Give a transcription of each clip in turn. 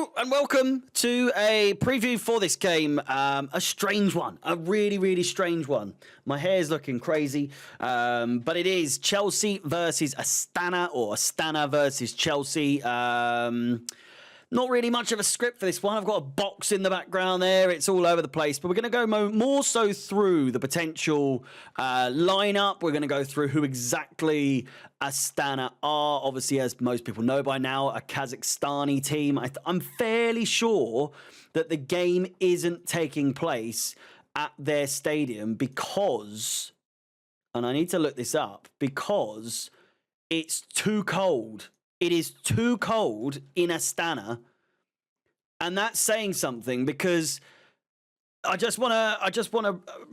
Hello and welcome to a preview for this game. A strange one, a really, really strange one. My hair's looking crazy, but it is Chelsea versus Astana, or Astana versus Chelsea. Not really much of a script for this one. I've got a box in the background there. It's all over the place. But we're going to go more so through the potential lineup. We're going to go through who exactly Astana are. Obviously, as most people know by now, a Kazakhstani team. I'm fairly sure that the game isn't taking place at their stadium because, and I need to look this up, because it's too cold. It is too cold in Astana, and that's saying something because I just want to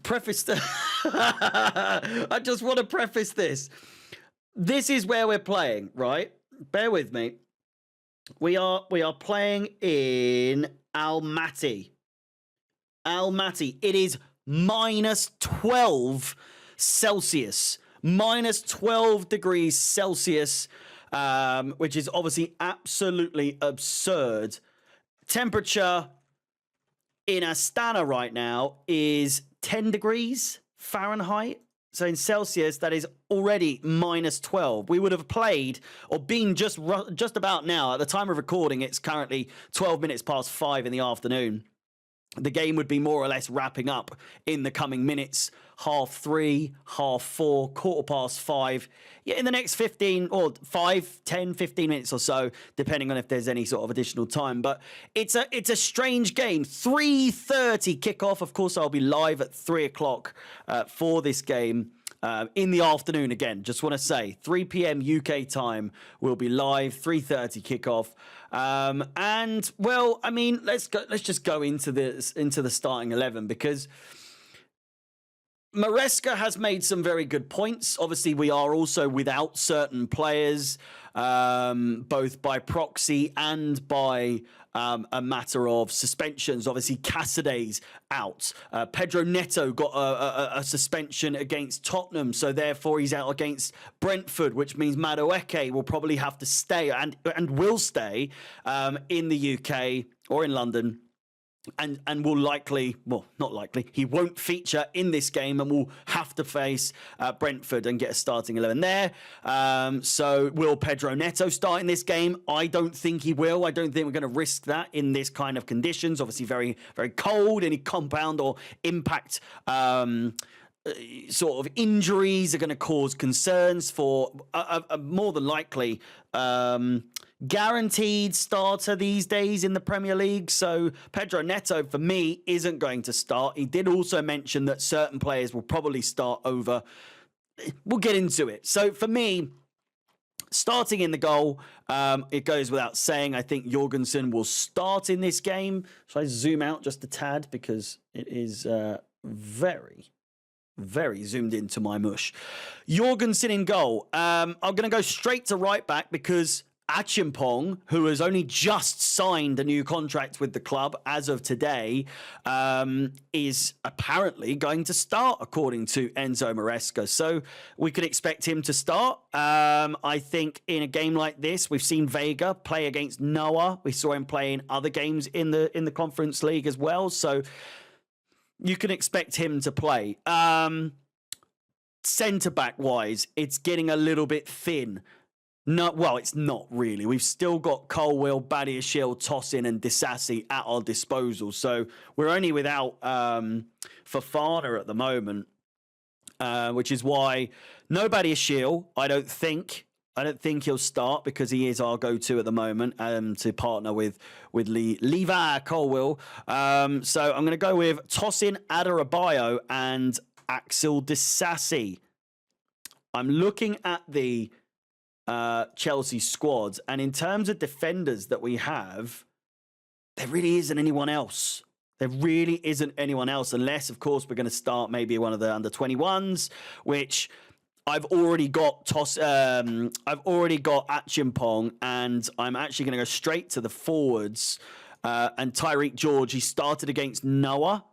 preface I just want to preface this. This is where we're playing, right? Bear with me. We are playing in Almaty. Almaty. It is minus 12 Celsius. Minus 12 degrees Celsius. Which is obviously absolutely absurd. Temperature in Astana right now is 10 degrees Fahrenheit. So in Celsius, that is already minus 12. We would have played or been just about now. At the time of recording, it's currently 12 minutes past 5 in the afternoon. The game would be more or less wrapping up in the coming minutes. 3:30, 4:30, 5:15. Yeah, in the next 15 or 5, 10, 15 minutes or so, depending on if there's any sort of additional time. But it's a strange game. 3:30 kickoff. Of course, I'll be live at 3 o'clock for this game. In the afternoon again, just want to say 3 p.m. UK time will be live, 3:30 kickoff. And well, I mean, let's just go into the starting 11 because Maresca has made some very good points. Obviously, we are also without certain players, both by proxy and by a matter of suspensions. Obviously, Casaday's out. Pedro Neto got a suspension against Tottenham, so therefore he's out against Brentford, which means Madueke will probably have to stay and will stay in the UK or in London. And will likely, well, not likely, he won't feature in this game and will have to face Brentford and get a starting 11 there. So will Pedro Neto start in this game? I don't think he will. I don't think we're going to risk that in this kind of conditions. Obviously very, very cold. Any compound or impact sort of injuries are going to cause concerns for more than likely guaranteed starter these days in the Premier League. So Pedro Neto, for me, isn't going to start. He did also mention that certain players will probably start over. We'll get into it. So for me, starting in the goal, it goes without saying, I think Jorgensen will start in this game. Shall I zoom out just a tad because it is very zoomed into my mush. Jorgensen in goal. I'm going to go straight to right back because ACHEAMPONG, who has only just signed a new contract with the club as of today, is apparently going to start, according to Enzo Maresca. So we could expect him to start. I think in a game like this, we've seen Vega play against Noah. We saw him play in other games in the Conference League as well. So you can expect him to play. Centre-back wise, it's getting a little bit thin. No, well, it's not really. We've still got Colwill, Badiashile, Tosin and Disasi at our disposal. So we're only without Fofana at the moment, which is why no Badiashile, I don't think he'll start because he is our go-to at the moment to partner with Levi Colwill. So I'm going to go with Tosin Adarabioyo and Axel Disasi. I'm looking at the Chelsea squad, and in terms of defenders that we have, there really isn't anyone else. There really isn't anyone else, unless, of course, we're going to start maybe one of the under-21s, which I've already got ACHEAMPONG, and I'm actually going to go straight to the forwards. And Tyreek George, he started against Noah.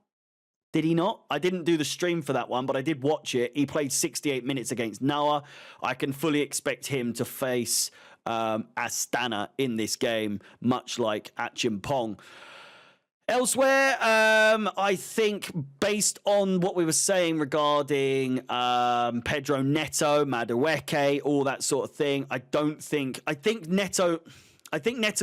Did he not? I didn't do the stream for that one, but I did watch it. He played 68 minutes against Noah. I can fully expect him to face Astana in this game, much like ACHEAMPONG. Elsewhere, I think based on what we were saying regarding Pedro Neto, Madueke, all that sort of thing, I think Neto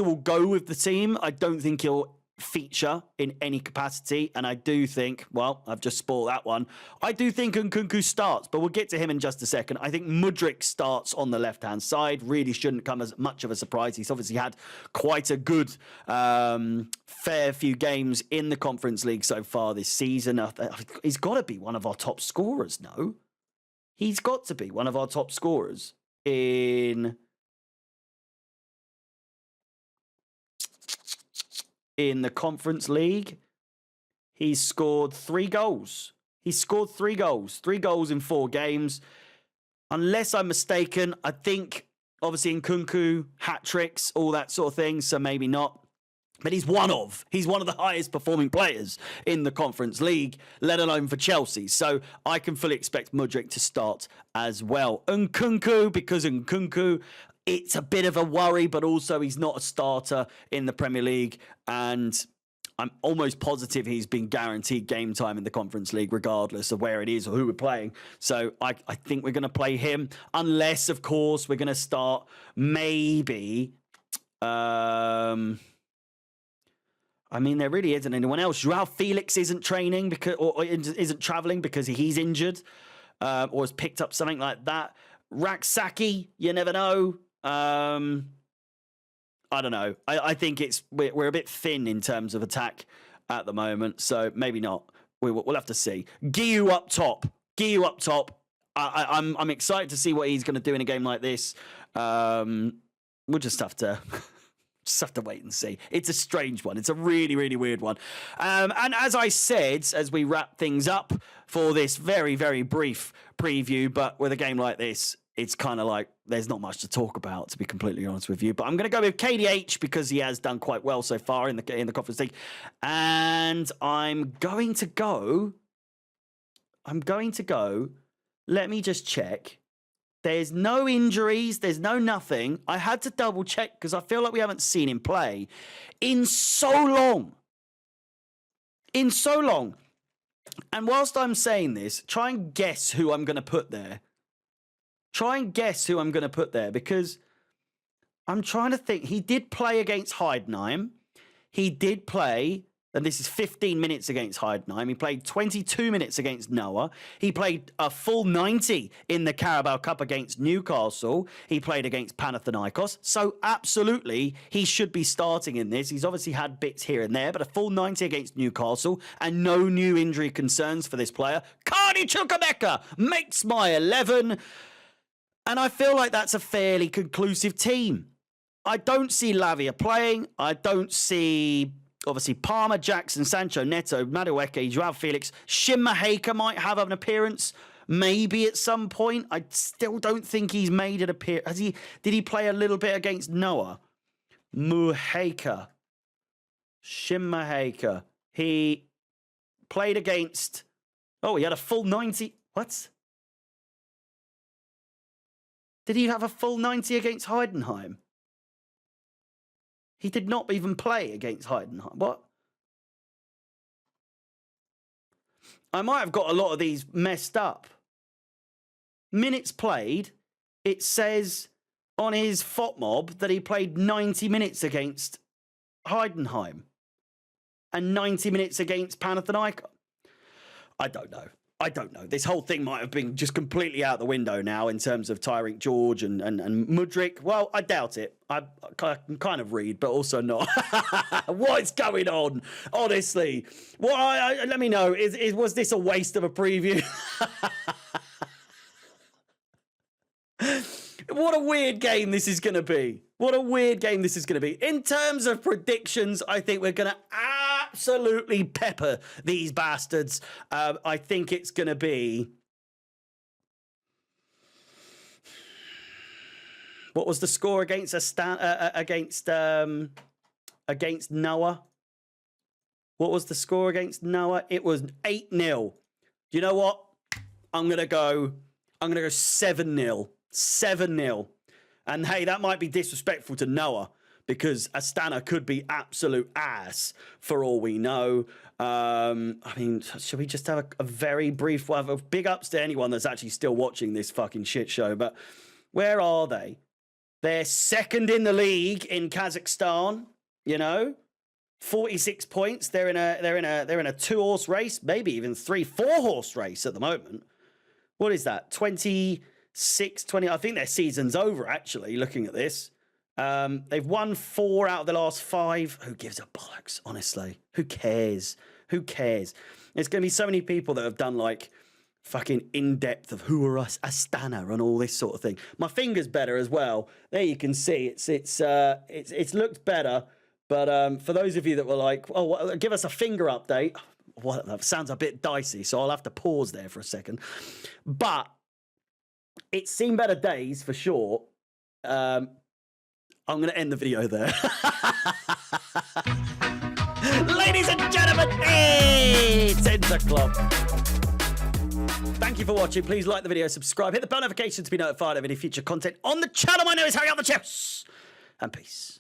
will go with the team. I don't think he'll feature in any capacity, and I do think, well, I've just spoiled that one. I do think Nkunku starts, but we'll get to him in just a second. I think Mudryk starts on the left-hand side. Really shouldn't come as much of a surprise. He's obviously had quite a good fair few games in the Conference League so far this season. He's got to be one of our top scorers, no? He's got to be one of our top scorers in the Conference League. He's scored 3 goals. He's scored 3 goals. 3 goals in 4 games. Unless I'm mistaken, I think, obviously, Nkunku, hat-tricks, all that sort of thing, so maybe not. But he's one of the highest performing players in the Conference League, let alone for Chelsea. So I can fully expect Mudryk to start as well. Nkunku, because Nkunku, it's a bit of a worry, but also he's not a starter in the Premier League. And I'm almost positive he's been guaranteed game time in the Conference League, regardless of where it is or who we're playing. So I think we're going to play him, unless, of course, we're going to start maybe... I mean, there really isn't anyone else. Joao Felix isn't training because, or isn't traveling because he's injured, or has picked up something like that. Raksaki, you never know. I don't know. I think we're a bit thin in terms of attack at the moment, so maybe not. We'll have to see. Guiu up top. I'm excited to see what he's going to do in a game like this. We'll just have to. Just have to wait and see. It's a strange one. It's a really, really weird one. And as I said, as we wrap things up for this very, very brief preview, but with a game like this, it's kind of like there's not much to talk about, to be completely honest with you. But I'm going to go with KDH because he has done quite well so far in the Conference League. And I'm going to go. Let me just check. There's no injuries. There's no nothing. I had to double check because I feel like we haven't seen him play in so long. And whilst I'm saying this, try and guess who I'm going to put there. Because I'm trying to think. He did play against Heidenheim. He did play, and this is 15 minutes against Heidenheim. He played 22 minutes against Noah. He played a full 90 in the Carabao Cup against Newcastle. He played against Panathinaikos. So absolutely, he should be starting in this. He's obviously had bits here and there, but a full 90 against Newcastle and no new injury concerns for this player. Cardi Chukwuemeka makes my 11. And I feel like that's a fairly conclusive team. I don't see Lavia playing. I don't see... Obviously, Palmer, Jackson, Sancho, Neto, Madueke, Joao Felix. Shin Maheka might have an appearance, maybe at some point. I still don't think he's made an appearance. Did he play a little bit against Noah? Shin Maheka. He played against... Oh, he had a full 90... What? Did he have a full 90 against Heidenheim? He did not even play against Heidenheim. What? I might have got a lot of these messed up. Minutes played, it says on his FOTMOB that he played 90 minutes against Heidenheim and 90 minutes against Panathinaikos. I don't know. This whole thing might have been just completely out the window now in terms of Tyreek George and Mudryk. Well, I doubt it. I can kind of read, but also not. What's going on? Honestly. Well, let me know. Was this a waste of a preview? What a weird game this is going to be. In terms of predictions, I think we're going to absolutely pepper these bastards. I think it's going to be... What was the score against against Noah? What was the score against Noah? It was 8-0. You know what? I'm going to go 7-0. 7-0. And hey, that might be disrespectful to Noah because Astana could be absolute ass for all we know. I mean, should we just have a very brief one? Big ups to anyone that's actually still watching this fucking shit show. But where are they? They're second in the league in Kazakhstan. You know, 46 points. They're in a 2-horse race, maybe even 3-4-horse race at the moment. What is that? 26, 20. I think their season's over, actually, looking at this. They've won 4 out of the last 5. Who gives a bollocks, honestly? Who cares? Who cares? There's going to be so many people that have done, like, fucking in-depth of who are us, Astana, and all this sort of thing. My finger's better as well. There you can see it's looked better. But for those of you that were like, oh, give us a finger update. Well, that sounds a bit dicey, so I'll have to pause there for a second. But it's seen better days for sure. I'm going to end the video there. Ladies and gentlemen, it's 10 o'clock. Thank you for watching. Please like the video, subscribe, hit the bell notification to be notified of any future content on the channel. My name is Harry on the Chips, and peace.